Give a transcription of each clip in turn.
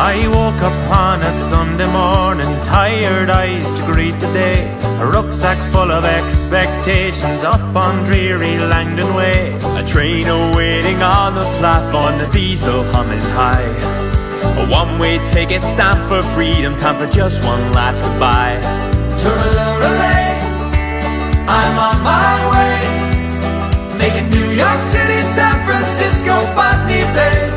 I woke up on a Sunday morning, tired eyes to greet the day. A rucksack full of expectations up on dreary Langdon Way. A train awaiting on the platform, the diesel humming high. A one-way ticket stamped for freedom, time for just one last goodbye. Toodaloo-lay, I'm on my way, making New York City, San Francisco, Botany Bay.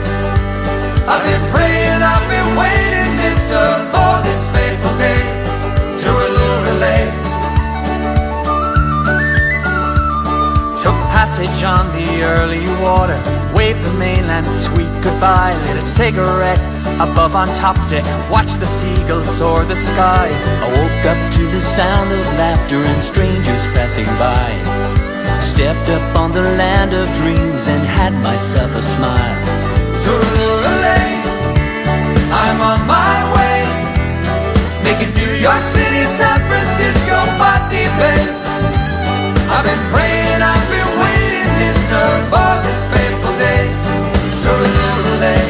I've been praying, I've been waiting, mister, for this fateful day. Toodaloo-lay. Took passage on the early water, waved the mainland sweet goodbye. Lit a cigarette above on top deck, watched the seagulls soar the sky. I woke up to the sound of laughter and strangers passing by. Stepped up on the land of dreams and had myself a smile. Toodaloo-lay, I'm on my way, making New York City, San Francisco, Botany Bay. I've been praying, I've been waiting, mister, for this fateful day. Toodaloo-lay.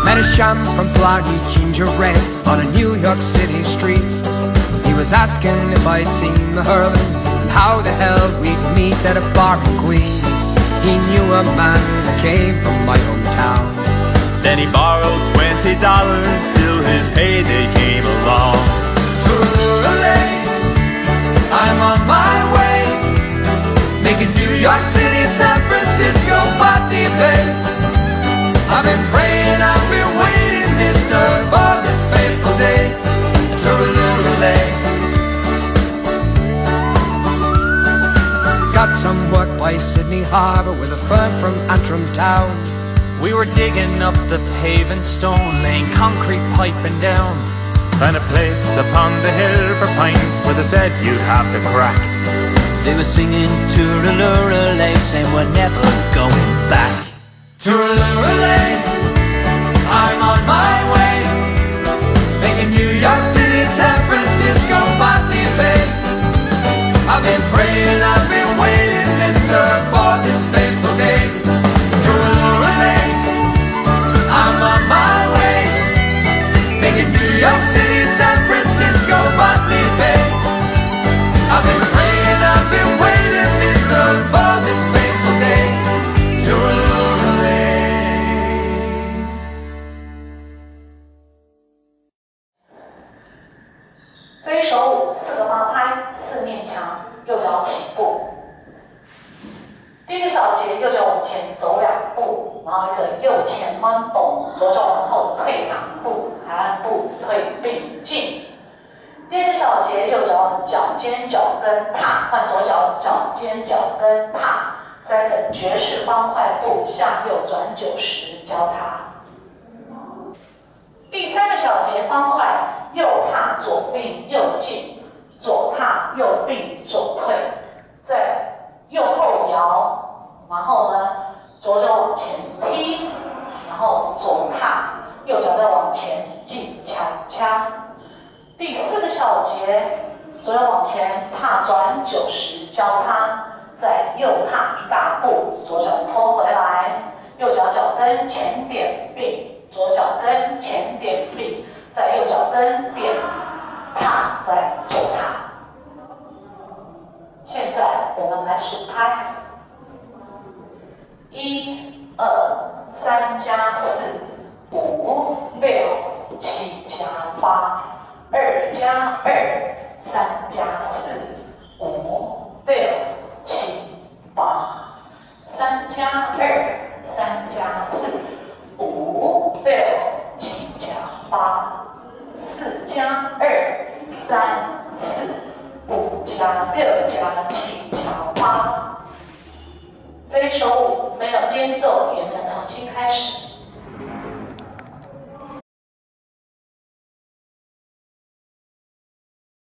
Met a chum from Blarney, ginger red, on a New York City street. He was asking if I'd seen the Herman and how the hell we'd meet at a bar in Queens. He knew a man that came from my hometown. Then he borrowed $20 till his payday came along. Toodaloo-lay, I'm on my way, making New York City, San Francisco, Botany Bay. I've been praying, I've been waiting, mister, for this fateful day. Toodaloo-lay. Got some work by Sydney Harbour with a firm from Antrim Town. We were digging up the paving stone, laying concrete piping down. Found a place upon the hill for pints where they said you'd have the crack. They were singing toodaloo-lay, saying we're never going back. Toodaloo-lay, I'm on my way, making New York City, San Francisco, Botany Bay. I've been praying, I've been waiting, mister, for this fateful day. Toodaloo-lay, I'm on my way, making New York City, San Francisco, Botany Bay. I've been praying, I've been waiting, mister, for this fateful day. Toodaloo-lay. 这一首舞4个八拍，4面墙，右脚起步。第一个小节，右脚往前走2步，然后一个右前弯蹦，左脚往后退2步，海岸步退并进。第二个小节，右脚脚尖脚跟踏，换左脚脚尖脚跟踏，再一个爵士方块步向右转90交叉。第三个小节方块，右踏左并右进，左踏右并左退，再右后摇，然后呢左脚往前踢，然后左踏，右脚再往前进恰恰。第4个小节，左脚往前踏转90交叉，再右踏1大步，左脚拖回来，右脚脚跟前点并。左脚跟前点并，在右脚跟点踏，在左踏。现在我们来数拍，1、2、3加4、5、6、7加8、2加2、3加4、5、6、7、8、3加2、3加4。5、6、7加8、4加2、3、4、5加6加7加8。这一首舞没有间奏，也没有重新开始。